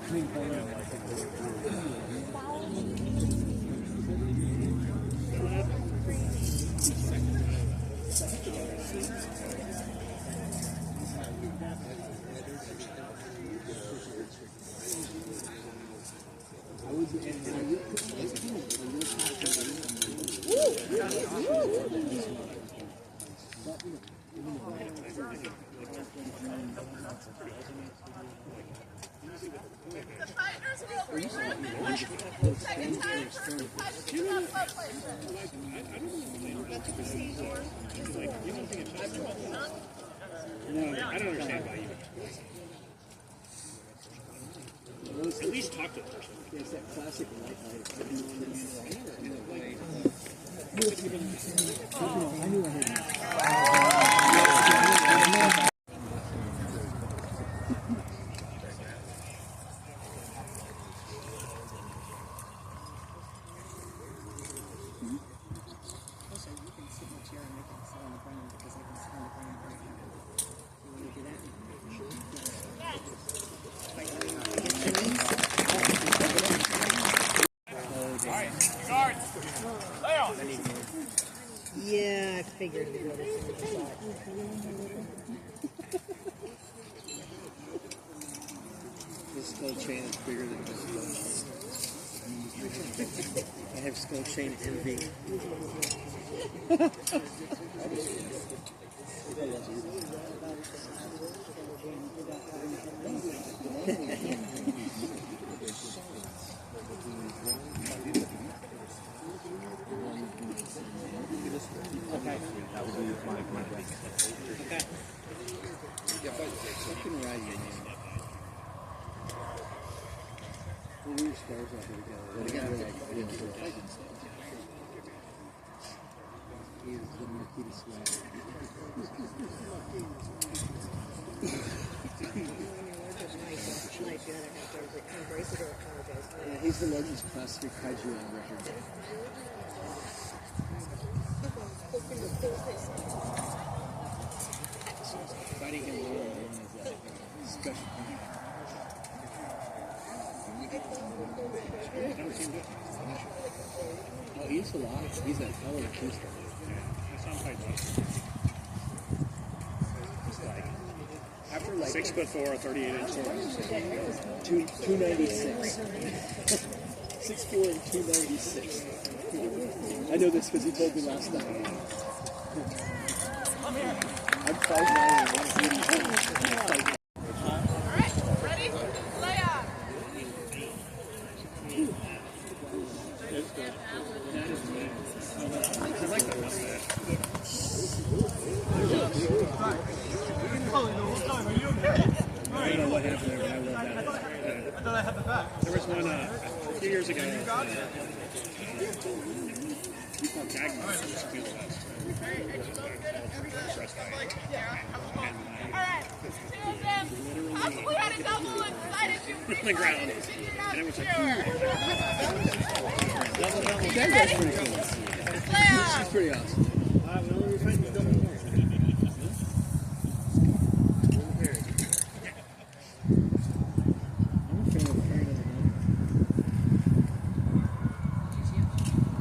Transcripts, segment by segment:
I don't understand why you at least talk to the person. It's that classic light. I knew I had Yeah, I figured to go to the side. This skull chain is bigger than this skull chain. I have skull chain envy. Okay. That would be my Okay. I can ride you. Well, we were stars out here together. But again, we're like, we didn't fight and stuff. He is the Marquis swag. Yeah, he's the largest classic kaiju on record. Fighting him alone is a special thing. Oh, he's a lot. He's a hell of a keister. I saw him fight once. He's like After like 6'4", 38-inch sword. 296. 6'4" and 296. I know this because he told me last night. I'm 5'9" and 180. Alright, ready? Lay on. I like that mustache. I don't know what happened there, but I love that. I thought I had the back. There was one a few years ago. Alright, two of them possibly had a double and decided to On the ground. And it was That guy's pretty cool. She's pretty awesome.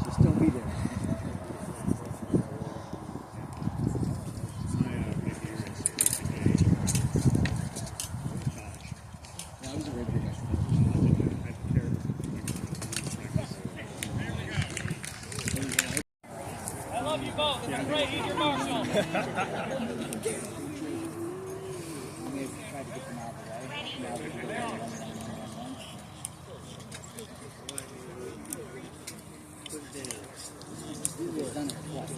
Just don't be there. Yeah, I was a Rapier guy. I love you both. It's great. Eat your Marshall. We may have tried to get them out of the way. Now they're doing it. We've done it twice.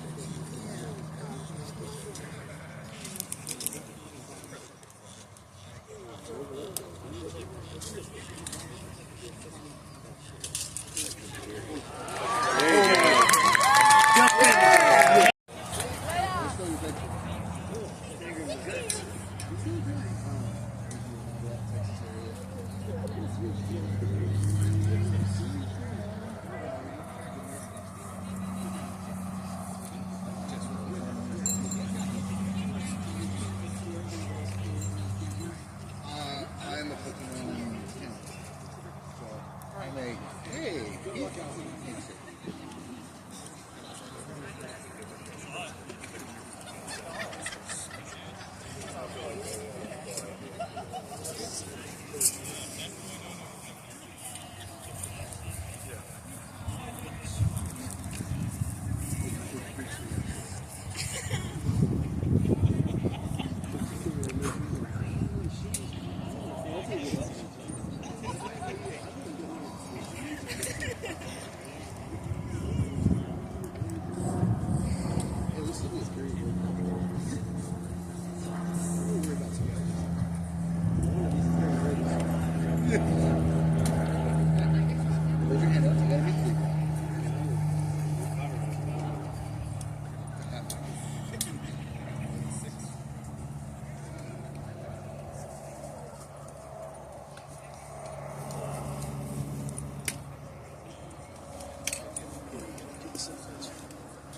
like, hey,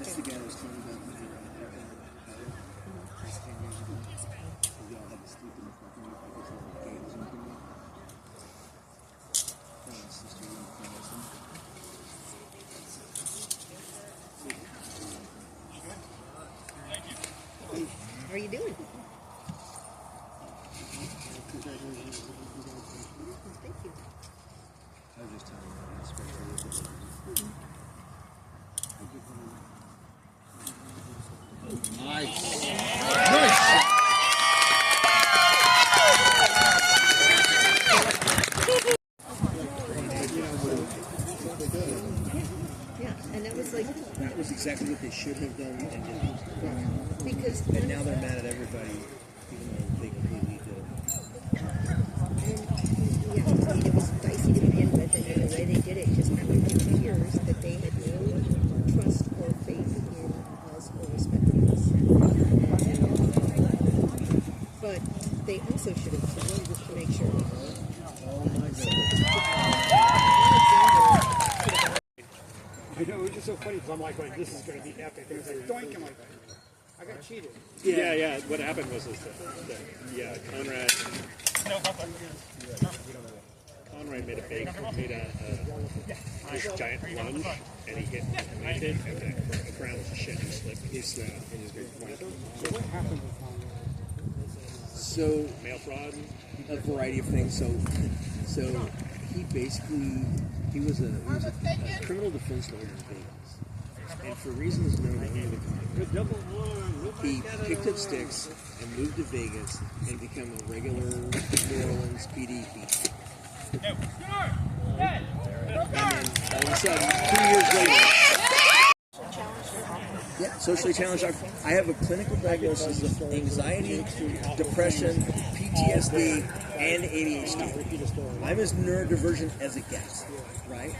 That's the guy I was talking about when they were on the 10 years ago. We all had to sleep in the parking lot because all the games and everything. My sister and my cousin. How are you doing? Congratulations. Thank you. I was just telling you, especially nice. Nice. Yeah, and that was like That was exactly what they should have done and didn't. because And now they're mad at everybody, even though they completely did. yeah, I mean, it was dicey to begin with, and the way they did it just kind of appears that they had no trust or faith in us or respect for us. But they also should have checked just to make sure. I know, it was just so funny because I'm like, this is going to be epic. It was like, doink, I'm like, I got cheated. Yeah. What happened was Conrad made a giant lunge, and he hit it, and the ground was shit and slipped. So what happened with Conrad? So Mail fraud. a variety of things. So he basically he was a criminal defense lawyer in Vegas, and for reasons known only to Congress, he picked up sticks and moved to Vegas and became a regular New Orleans PD thief. And then all of a sudden, 2 years later. Yeah, socially challenged. I have a clinical diagnosis of anxiety, depression, PTSD, and ADHD. I'm as neurodivergent as it gets, right?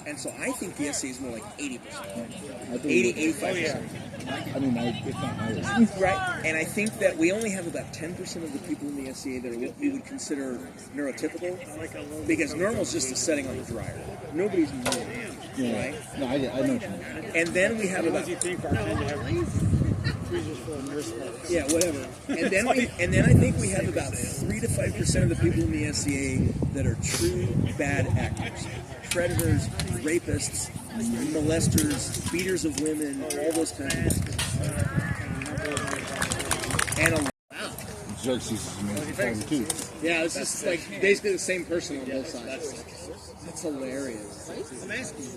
And so I think the SCA is more like 80%, 80, 85%. I mean, it's not higher. Right, and I think that we only have about 10% of the people in the SCA that are what we would consider neurotypical, because normal is just a setting on the dryer. Nobody's normal, right? No, I know what you mean. And then we have about yeah, whatever. And then I think we have about 3 to 5% of the people in the SCA that are true bad actors, predators, rapists, molesters, beaters of women, all those kinds of things. And a Xerxes is amazing too. yeah, it's just like basically the same person on both sides. That's hilarious. I'm asking you.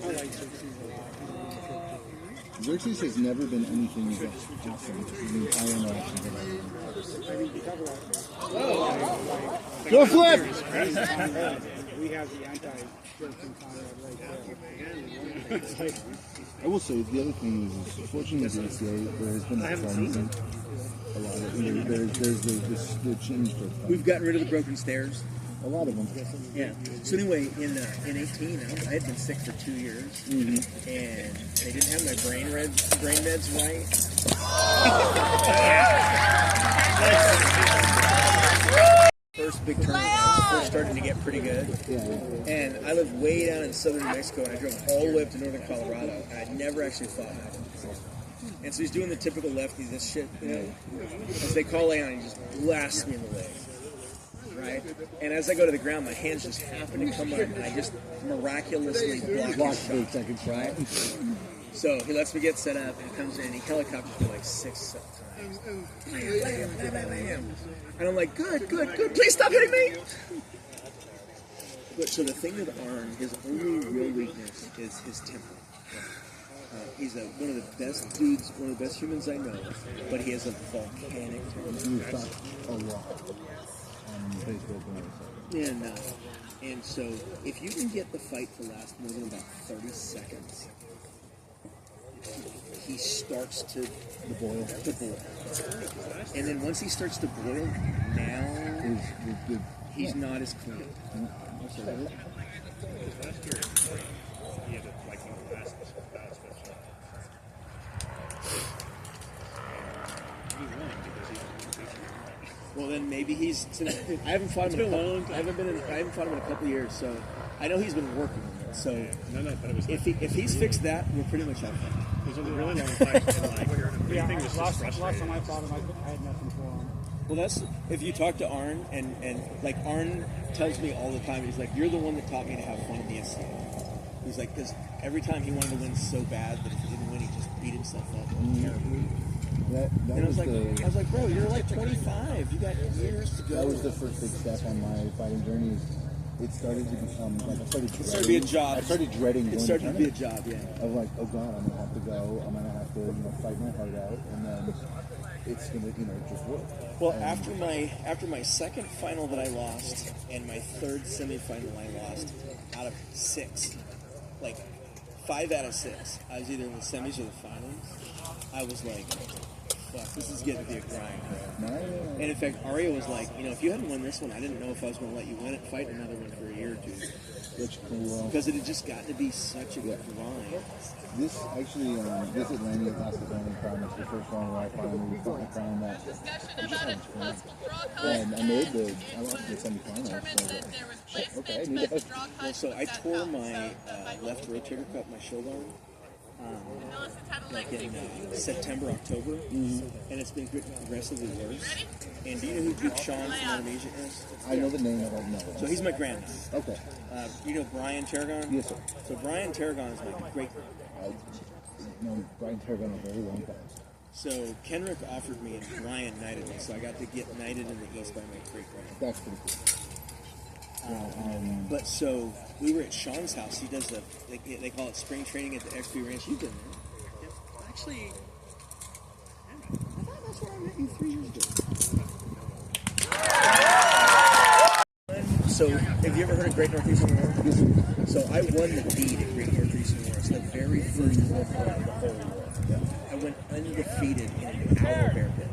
Xerxes has never been anything but awesome in the entire interaction Go flip! We have the anti-Xerxes right there. I will say the other thing is fortunately the SCA there has been a cleansing. A lot of there's the change to We've gotten rid of the broken stairs. a lot of them. Yeah. So anyway, in 18, I had been sick for 2 years, and they didn't have my brain meds right. First big tournament, I was first starting to get pretty good. Yeah. And I lived way down in southern New Mexico, and I drove all the way up to northern Colorado, and I'd never actually fought Michael. And so he's doing the typical lefty, this shit, you know. As they call Leon, he just blasts me in the leg. right? And as I go to the ground, my hands just happen to come up, and I just miraculously block his shot, seconds, right? So he lets me get set up, and he comes in, and he helicopters me like 6 times. And I'm like, good, please stop hitting me! But so the thing with Arn, his only real weakness is his temper. He's one of the best dudes, one of the best humans I know, but he has a volcanic temper. You talk a lot on Facebook and And so if you can get the fight to last more than about 30 seconds, he starts to boil. And then once he starts to boil, now he's not as clean. Last year, he had like one of the last bouts with he won because he well, then maybe he's. I haven't fought him. I haven't fought him in a couple of years, so I know he's been working on it. So no, but it was if he's fixed that, we're pretty much out. It was a really long fight. And like, last time I fought him, I had nothing for him. Well, that's if you talk to Arn and like Arn tells me all the time, he's like, you're the one that taught me to have fun in the SCA. He's like, because every time he wanted to win so bad that if he didn't win, he just beat himself up terribly. and I was like, bro, you're like 25. You got years to go. that was the first big step on my fighting journey. It started to become like I started to be a job. I started dreading. It started to be a job, yeah. Of like, oh god, I'm gonna have to go. I'm gonna have to fight my heart out, and then it's gonna just work. Well, after my second final that I lost and my third semifinal I lost out of 6, like 5 out of 6, I was either in the semis or the finals. I was like, fuck, this is getting to be a grind. And in fact, Aria was like, if you hadn't won this one, I didn't know if I was going to let you win it, fight another one for a year or 2. That's cool. Because it had just gotten to be such a grind. This actually, this Atlanta last Atlanta crown is the first one where I finally fought the crown that. And I lost the semifinal. So okay, I need to. Well, so I tore my left rotator cuff, my shoulder arm. Like in September, October, and it's been progressively worse. And do you know who Duke Sean from Indonesia is? I know the name, I don't know. So he's my grandma. Okay. You know Brian Tarragon? Yes, sir. So Brian Tarragon is my great. I've known Brian Tarragon a very long time. So Kenrick offered me and Brian knighted me, so I got to get knighted in the East by my great grandma. That's pretty cool. But so we were at Sean's house. He does they call it spring training at the XP Ranch. You've been there. Yeah. Actually, I thought that's where I met you 3 years ago. So have you ever heard of Great Northeastern War? So I won the deed at Great Northeastern War. It's the very first war of the whole war. Yeah. I went undefeated in an hour bear pit.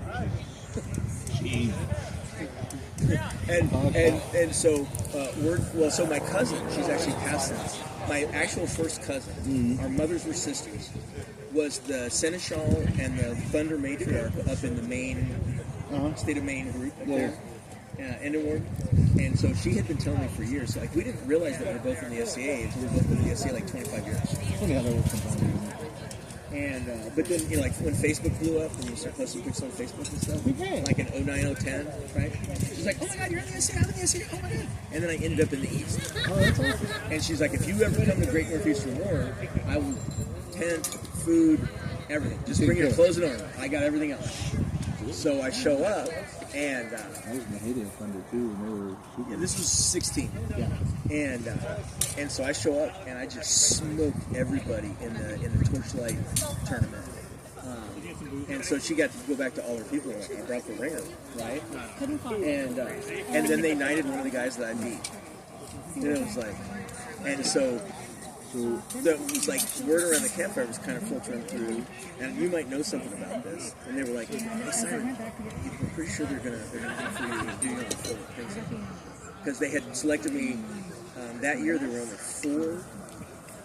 And so so my cousin, she's actually passed since. My actual first cousin, our mothers were sisters, was the Seneschal and the Thunder matriarch up in the Maine, state of Maine group up there, Enderward. And so she had been telling me for years. So like we didn't realize that we were both in the SCA until we were both in the SCA like 25 years. Funny how that works sometimes. And but then like when Facebook blew up and you start posting pics on Facebook and stuff, like in 09, 010, right? She's like, oh my god, you're in the SCA, I'm in the SCA, oh my god. And then I ended up in the East. Oh, that's awesome. And she's like, if you ever come to Great Northeastern War, I will tent, food, everything. Just bring your clothes and armor. I got everything else. So I show up, and I was in the heyday of Thunder too, and they were super. Yeah, this was 16. Yeah. And so I show up, and I just smoked everybody in the Torchlight tournament. And so she got to go back to all her people. Like, I brought the ringer, right? And then they knighted one of the guys that I beat. And it was like, and so it was like word around the campfire was kind of filtering through, and you might know something about this. And they were like, "Hey, Simon, we're pretty sure they're gonna do for you and do you on the floor." Because they had selected me that year. There were only 4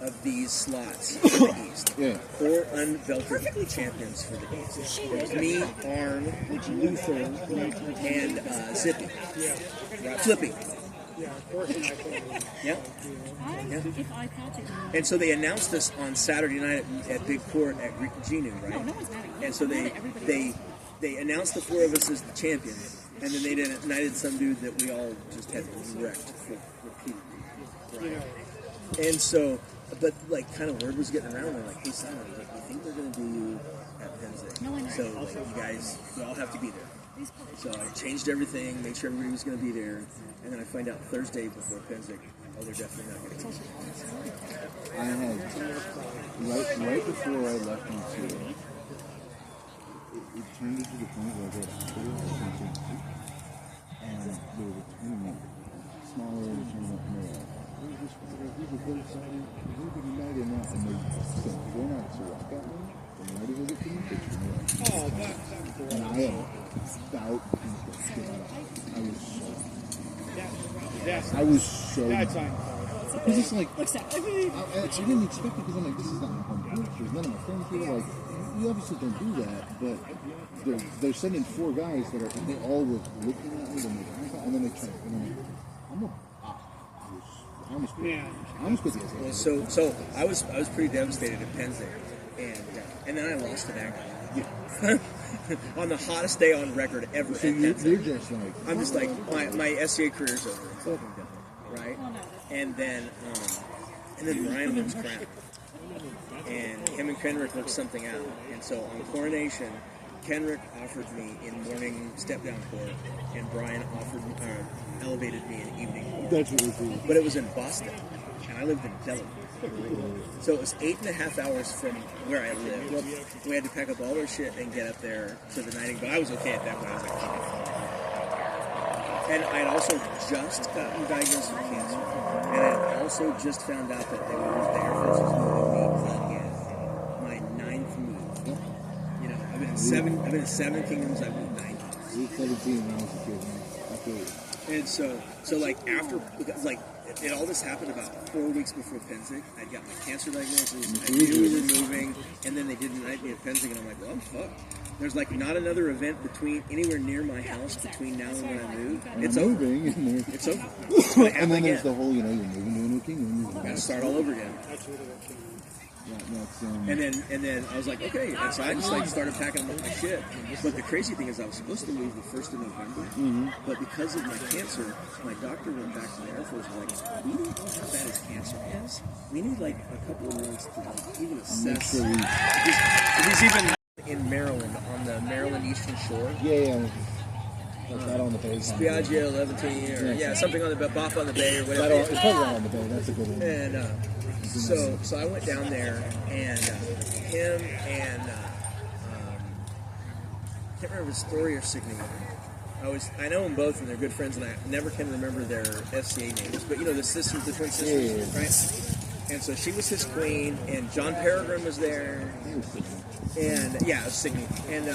of these slots for the East. Yeah. 4 unbelted champions for the East. It was me, Arn, Luther, and Zippy. Right. Flippy. Yeah. And so they announced this on Saturday night at Big Court at Genu, right? And so they announced the 4 of us as the champions. And then they knighted some dude that we all just had wrecked for repeatedly. Right. And so, but like, kind of word was getting around. They're like, "Hey, Simon, like, we think they're going to do you at Pennsic. So, like, you guys, we all have to be there." So I changed everything, made sure everybody was going to be there, and then I find out Thursday before Pennsic, oh, they're definitely not going to teach me. I had right before I left in Syria, it turned into the point where I got hospital and there was a tournament, smaller tournament in the we were both excited, we were united now, and they said, "We're not to walk at me, and ready to get to me, but you're not." Oh, that's And I had about I was so that's fine. because it's like I didn't expect it because I'm like, this is not my home court. There's none of my friends here. Like, you obviously don't do that, but they're sending 4 guys that are, and they all were looking at me, and then they try, and then I almost put the Well, so I was pretty devastated at Pennsic, and then I lost to that guy. On the hottest day on record ever. So you're just like, I'm just like, my SCA career's over. It's fucking done, right? And then Ryan wins crown, and him and Kenrick worked something out. And so on coronation, Kenrick offered me in morning step down court, and Brian elevated me in evening court. that's what we're doing. But it was in Boston, and I lived in Delaware. So it was 8.5 hours from where I lived. We had to pack up all our shit and get up there to the nighting. But I was okay at that point. I was like, fuck it. And I had also just gotten diagnosed with cancer. And I had also just found out that they were the Air Force was moving me again. My 9th move. You know, I've been in 7 kingdoms. I've moved 9 times. 17 when I was a kid, man. I feel it. And so like after, like, it all this happened about 4 weeks before Pennsic. I got my cancer diagnosis. I knew we were moving, and then they didn't knight me at Pennsic, and I'm like, well, I'm fucked. There's like not another event anywhere near my house between now and when I move. It's over. Moving, It's over. and then there's the whole, you're moving to a new kingdom. Got to start all over again. And then I was like, okay. And so I just like started packing up my shit. But the crazy thing is, I was supposed to leave the 1st of November, but because of my cancer, my doctor went back to the Air Force and was like, we don't know how bad his cancer is. We need like a couple of months to like even assess if he's even in Maryland on the Maryland Eastern Shore. yeah. Like that on the bay. Spiaggia, Levantine, or something on the Bop on the Bay or whatever. It's probably right on the bay. That's a good one. And so I went down there, and him and I can't remember his story or Signey. I know them both, and they're good friends, and I never can remember their FCA names. But you know the twin sisters, right? And so she was his queen, and John Peregrine was there, and it was Signey, and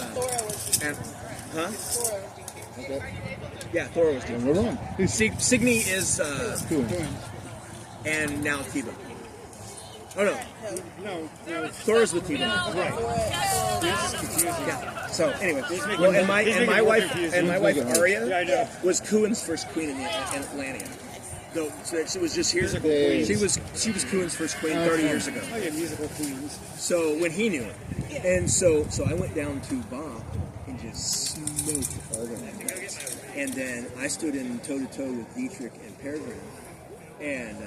Okay. Yeah, Thora was doing We're wrong. Signey is and now Tiba. Oh no, Thora's with Tiba. Right. Yeah. So anyway, well, and my wife Aria was Kuin's first queen in Atlantia. So she was just here. She was Kuin's first queen 30 years ago. Oh yeah, musical queens. So when he knew it, and so I went down to Bob and just smoked all of them guys. And then I stood in toe to toe with Dietrich and Peregrine, and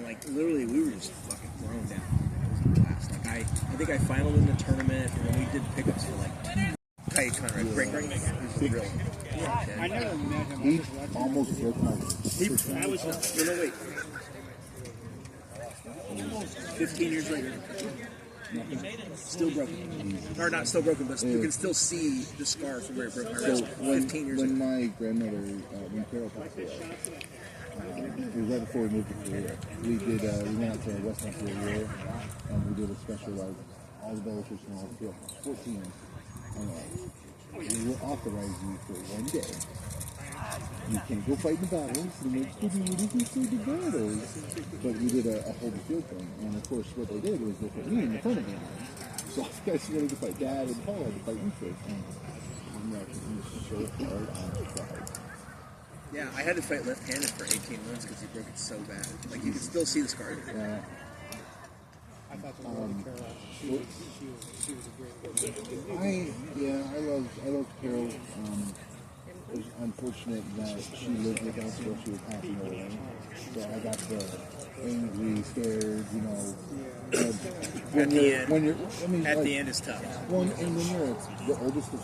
like literally we were just fucking thrown down. It was a blast. Like I think I finaled in the tournament, and then we did pickups for like 2 tight Conrad. Great. It was real. I never met him. He almost broke my. No, wait. 15 years later. Still broken. Or not still broken, but you can still see the scar from where it broke my wrist 15 years ago. When my grandmother, when Carol passed away, it was right before we moved to Korea. We went out to Western Korea, and we did a special, like, all the Bellatrix and all the field. 14. We will authorize you for 1 day. You can't go fight in the battles, and we're the battles. But we did a hold the field thing, and of course, what they did was they put me in the front of them. So all the guys wanted to fight Dad and Paul had to fight me first. And I'm like, so hard on the fight. Yeah, I had to fight left-handed for 18 months because he broke it so bad. Like, you can still see the scar. Yeah. I thought the Lady Carol. She was a great one. I love Carol. was unfortunate that she lived with us while she was passing away. So I got the angry, scared, you know. At the end. When you're, I mean, At like, the end is tough. well, and when you're the oldest of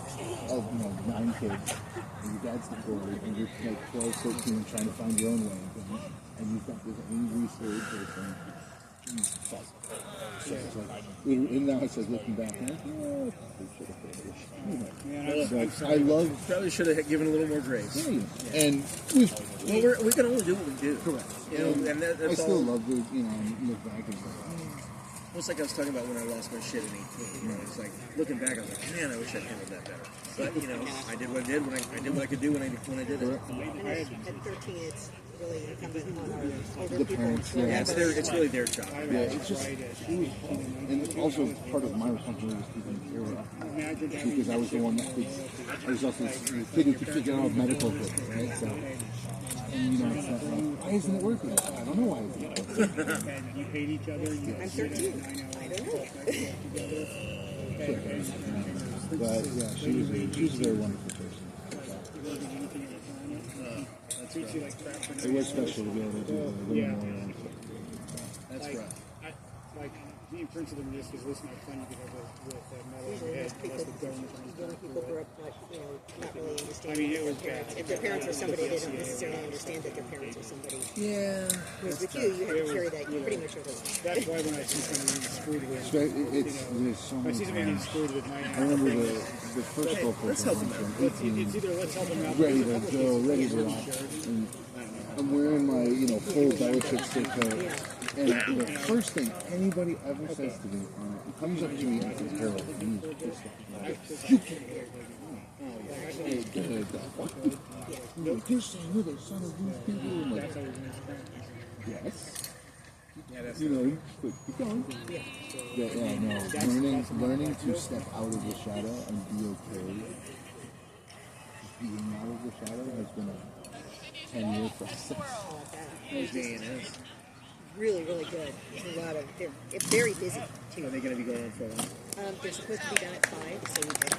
9 kids, and your dad's deployed, and you're like 12, 13, and trying to find your own way, and you've got this angry, scared person. So it's like, and now it's like looking back, and I love. Probably should have given a little more grace. And we can only do what we do. Correct. You know, and I that's still all. love to, you know, look back and go, It's like I was talking about when I lost my shit in 18. You know, it's like looking back, I was like, man, I wish I'd handled that better. But you know, I did what I did when I did what I could do when I did it. And at 13, it's really incumbent on our older The people. parents, to yeah. Yeah, it's really their job. yeah, it's just, and also part of my responsibility was keeping care of because I was the one that could, I was also the kid who could figure out medical equipment, right? So, and you know, it's not like, why isn't it working? I don't know why it's not working. You hate each other. I'm 13. I don't know. But yeah, she was a very wonderful person. Treats you like crap. It was special to be able to do the memorial. That's right. Like, me and Prince of them just was listening to fun you could have with metal on Usually your head. most people, Plus the government. young people grew up not, not really understanding I mean, it their was parents. bad. If their parents are somebody, they don't necessarily understand that their parents are somebody. Yeah. Whereas with you, you have to carry that pretty much over. That's why when I see somebody getting screwed with, There's so I many see somebody getting times. screwed with my I remember the first vocal let's help from them out. 18, It's either let's help them out. ready to go, ready to rock. And I'm wearing my, full Belichick stick coat. And the first thing anybody ever says to me, comes up to me and says, Harold, you just you can't. You're saying you're the son of these people? I'm like, yes. Yeah, that's Keep going. Yeah, no. Learning to step out of the shadow and be okay. Being out of the shadow has been a 10-year process. Those day-in-ers. Really, really good. There's a lot of, they're very busy too. Are they going to be going on for a while? They're supposed to be done at 5, so you can.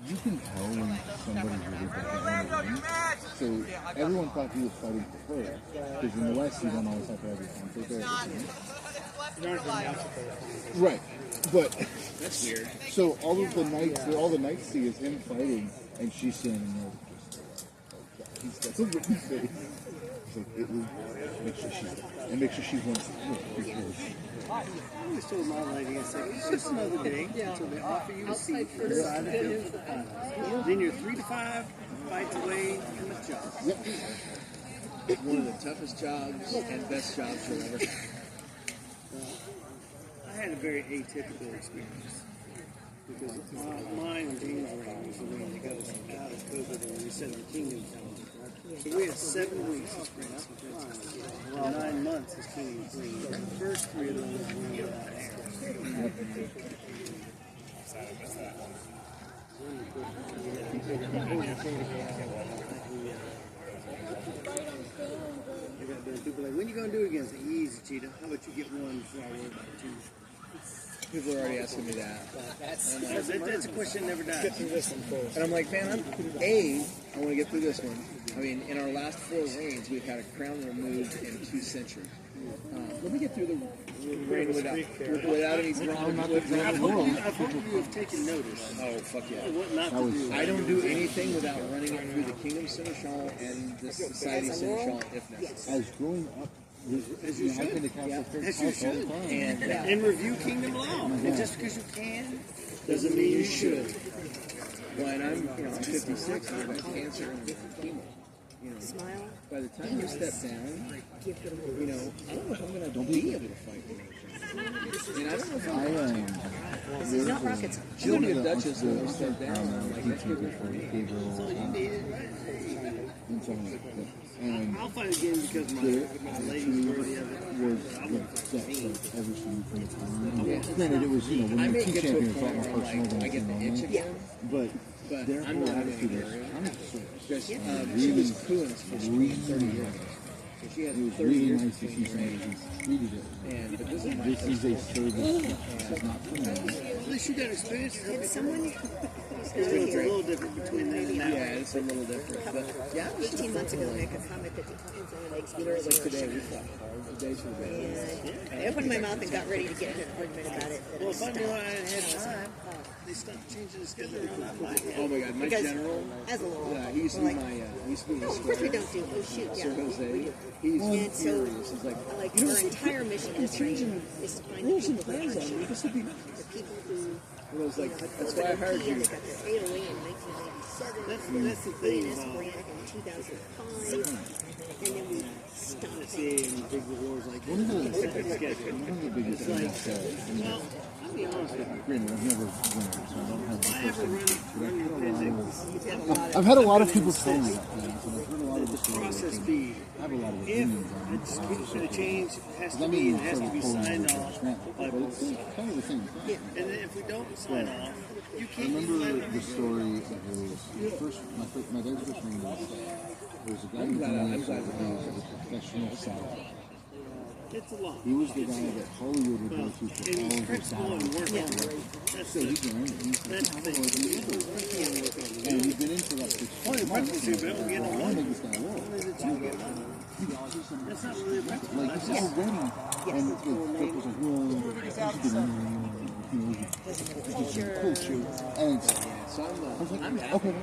You can tell when somebody's really bad. So everyone thought he was fighting for her. Because in the West, you don't always have to have your conflict there. Right. But That's weird. so all the knights see is him fighting, and she's standing there just he's got some written face. It's like, it will make sure she wants it. I always told my lady, it's like, it's just another day until they offer you a seat for the side of the field for the fight. Then you're 3 to 5 fights away from the job. One of the toughest jobs and best jobs you'll ever have. I had a very atypical experience. Because mine and James was the way to go. Out of COVID, and we set our kingdoms down. So we had 7 weeks of sprints. 9 months as king and queen. The first 3 of those were on air. People are like, when are you going to do it again? It's like, easy, Cheetah. How about you get 1 before I worry about 2? People are already asking me that. That's a question that never dies. And I'm like, man, I want to get through this one. I mean, in our last 4 reigns, we've had a crown removed in 2 centuries. Let me get through the reign without any wrong. I hope you have taken notice. Oh, fuck yeah. What not to do. I don't do anything without running it through the Kingdom Seneschal and the Society Seneschal if necessary. As growing up, As you should. As you should. And review Kingdom law. And just because you can doesn't mean you should. When I'm 56 and I've got cancer and chemo. Smile. By the time you step down, I don't know if I'm going to be able to fight. And I don't know if This is not rocket science. She'll be a duchess when we step down. I'm like, that's good for me. I'll fight again because my lady's worthy of it. Was the best I've ever seen from the time. Granted, it was, when you're 2 champions, it's a lot more personal than I get the itch it's again. But their I'm whole not attitude really is, I'm just she was cooing for 30 years. So she had It was 30 really years nice of to see clean somebody range. who's treated it. And but this is my This is a service. This is not for me. At least you got experience. Had someone who's It's a here little different between then and now. yeah, it's a little different. But yeah, 18 months ago make a comment that the Italians only make literally like speakers today we fought hard. The days were bad. and I opened my mouth and got ready to get in an argument about it. That Well, I if I stopped. knew I had time, they stopped changing the schedule around. I might have. Oh my God, my Because general. as a law, Yeah, he used to we're be like, my. He used to be no, the of course we squire. don't do. Oh shoot, yeah, Sir we Jose. do. He's And so, furious. He's like, like you know, our entire mission you're as changing is to find the rules and people who plans aren't on me. This would be. the people who. And I was like, That's that's why I hired And you. they got their 808 in 1997. That's the thing ENS about- grant in 2005. And then we stopped See, paying. and big wars like One of the schedule. biggest things I said, and Well, I'll be honest with you. granted, I've never run, so I don't have the I ever first run I've had a lot of people tell me that things, and I've heard a lot of the stories. process and be I have a lot of if opinions on it. it's going to change, it has Does to that be, mean it has to be signed off by but both it's sides. kind of the same thing. And then if we don't sign off, you I can't remember the story of my dad's first ring was there was a guy who was a professional saddler. It's a lot. He was the guy that Hollywood would go to And for he's all of their principal and saddles. work on it. That's So the he's learned, he's that's the thing. You can't work on it. and he's been in for like 6 Oh, your months. principal's here, but don't get no I want to money. make this guy work. Only the two get money. That's not really a principal. Like, That's he's just already, and the coach was like, well, you should get in there, you know, culture. And it's, So I was like, I'm happy. okay,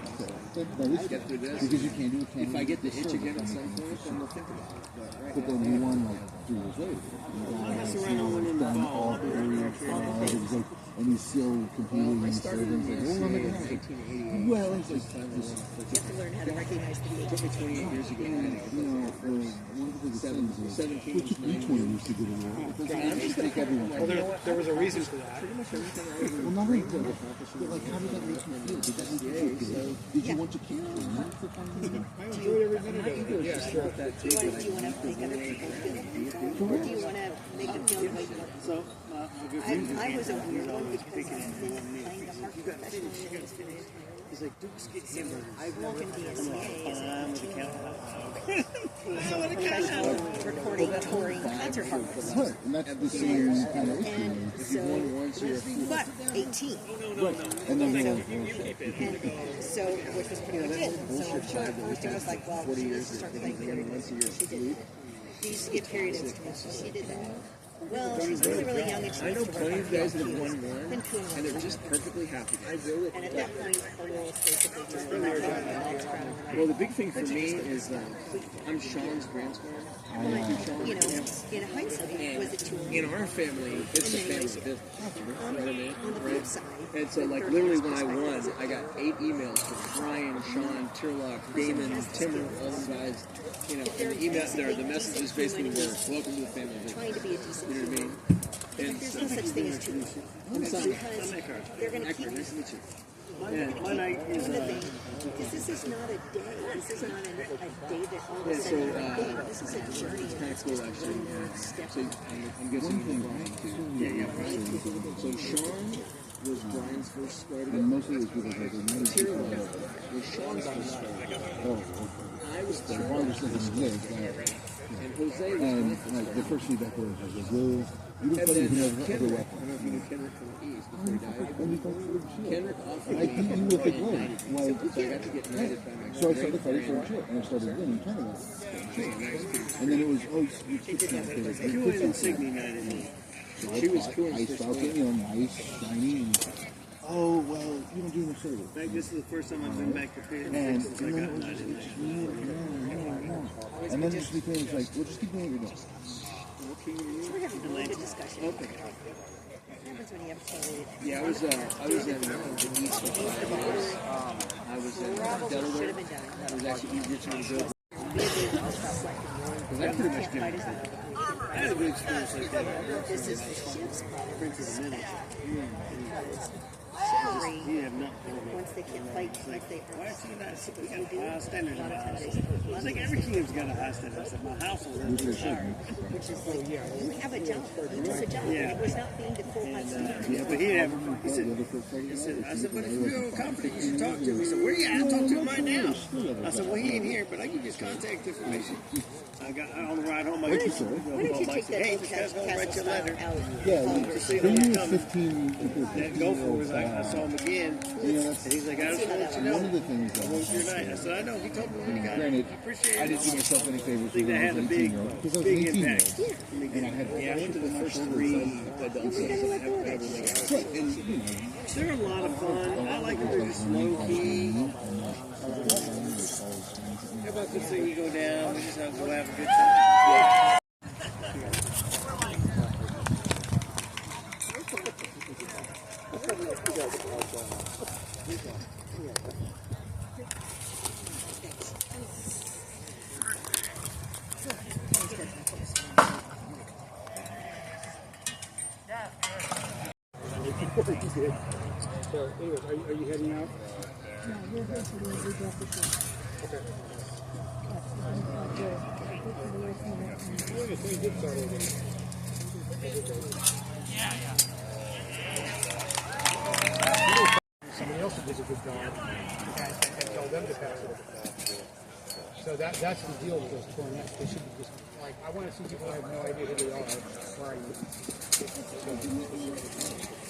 that is Get through this. because you can't do it. If I get the itch again at some point, then we'll think about it. But then he won like 3 years later. mess around and win in the Done fall. all areas, and he's still competing in serving. Like, well, I'm like, 1888. well, it's like this. You have to learn how to recognize the It took me 28 years to get And, it. you know, one of the biggest things is, 17 it took me 20 years to get it all. It doesn't just take everyone. Well, there was a reason for that. Well, not only that, but like, how did that make you feel? Did that make you feel good? Did you want to keep it? I enjoyed every minute of it. Yeah. Do you want to make other people feel? Or do you want to make them feel like So, a good friend I was a weird one because I've been playing the harp professionally. he's like, Duke's get hamburgers. I work in DSCA as I'm a with the count. professional recording touring concert harpist. Right, and that's the same kind of issue. And so, Once you're but 18. And then you're like, And so, which was pretty much it. So I'm sure at first it was like, well, she needs to start playing period instruments. She did. She used to get period instruments, so she did that. Well, she's really, really young and she I needs know to plenty work of on guys that have keys. won Been one, two and they're just perfectly happy. And at that point, her role is basically just the next crowd. Well, the big thing for me is I'm Sean's grandson. You know, in hindsight, was it too early? In our family, it's a family business. You know what I mean? On the flip side, And so, like, literally when I won, I got 8 emails from Brian, Sean, Turlock, Damon, Timmer, all them guys. You know, and the email there, the messages basically were, welcome to the family business. trying to be a decent You know what I mean? And there's no such thing as too early. Because they're going to keep Nice to meet you. My night is doing the thing. Because this is not a day. This is not a day that all of a Yeah, so, sudden you're like, hey, this is a journey. kind of cool, actually. Step So I'm guessing Brian too. So Sean was Brian's first starter. and most of those people are like, not Tyrell was Sean's first starter. oh, okay. I was So third. I was thinking this, And Jose was and my like the first feedback was like, well, you don't And tell me then who never Kendrick, ever I weapon. don't know if you knew Kendrick from the East before he died. And you thought you were shit. Kendrick offered I beat you with a glove. So I got to get knighted by my So I started great fighting for friend. shit, and I started winning tournaments. And then it was, oh, you kicked that kid. you and Insignia night in me. She was cool in Ice first Falcon, grade. you know, nice, shiny. And, oh, well, you don't do enough service. Like, this is the first time I've been back to period And since I then got it was night in just, me. and then it just became like, well, just keep doing what you're doing. We're having a good discussion. Okay. What happens when you have to Yeah, I was in the East for 5 years. I was in should Delaware. have been done. It was actually easier to build. Because I pretty much did. I had a good experience like that. this is the ship's Prince of the Minute. chivalry. He had nothing for me. Once they can't fight, once they Why is he not? supposed We to got do, high standards a in lot my of times house. they It's like every kingdom's got a high standard. I said, my house is really retired. which is like, you have a job. It was a job. Yeah. It was not being the cool hot stuff. Yeah, but he said, I said, but if you feel confident, you should talk to him. He said, where you at? I'll talk to him right now. I said, well, he ain't here, but I give you his contact information. I got on the ride home. I Why got don't you take hey, that this guy's gonna write you a letter. out? Yeah, See they him use coming. 15. That gopher was like, I saw him again. And he's like, I just want to let you know. One of the things that What was your night? I said, I know. He told me when he got it. granted, I appreciate I it. didn't do myself any favors I think when that I had was a 18 big, year old because I was an big 18 year impact. old. And I had Yeah, I went to the first three. They're a lot of fun. I like that they're just low key. How about this thing you go down? We just have to go have a good time. So, anyways, are you heading out? Somebody else who does a good job and tell them to pass it. So that's the deal with those cornets. They should be just like, I want to see people who have no idea who they are. Where are you?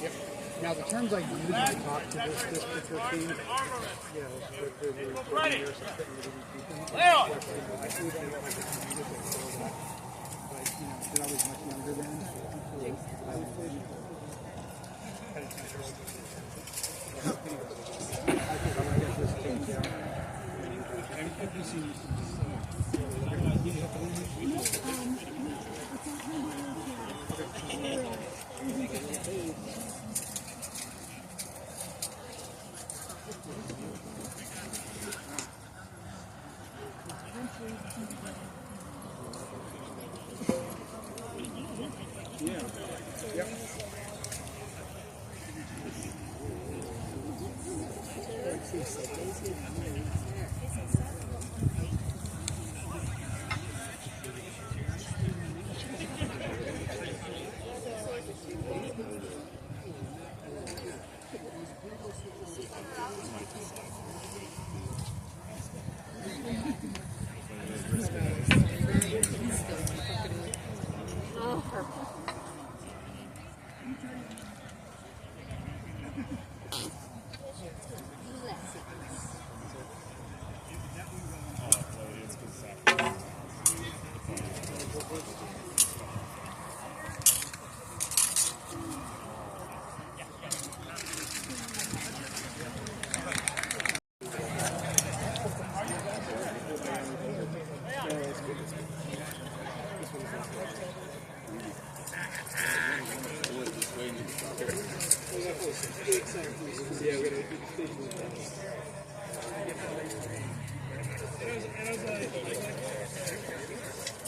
Yep. Now the terms I use when I talk to this particular team, you know, they're suspecting that I see them like a computer thing, but you know, they're always much younger than I would say.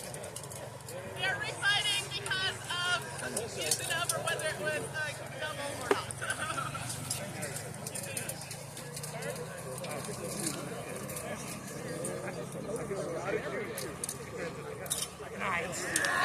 They're refighting because of using up or whether it was double or not. Nice.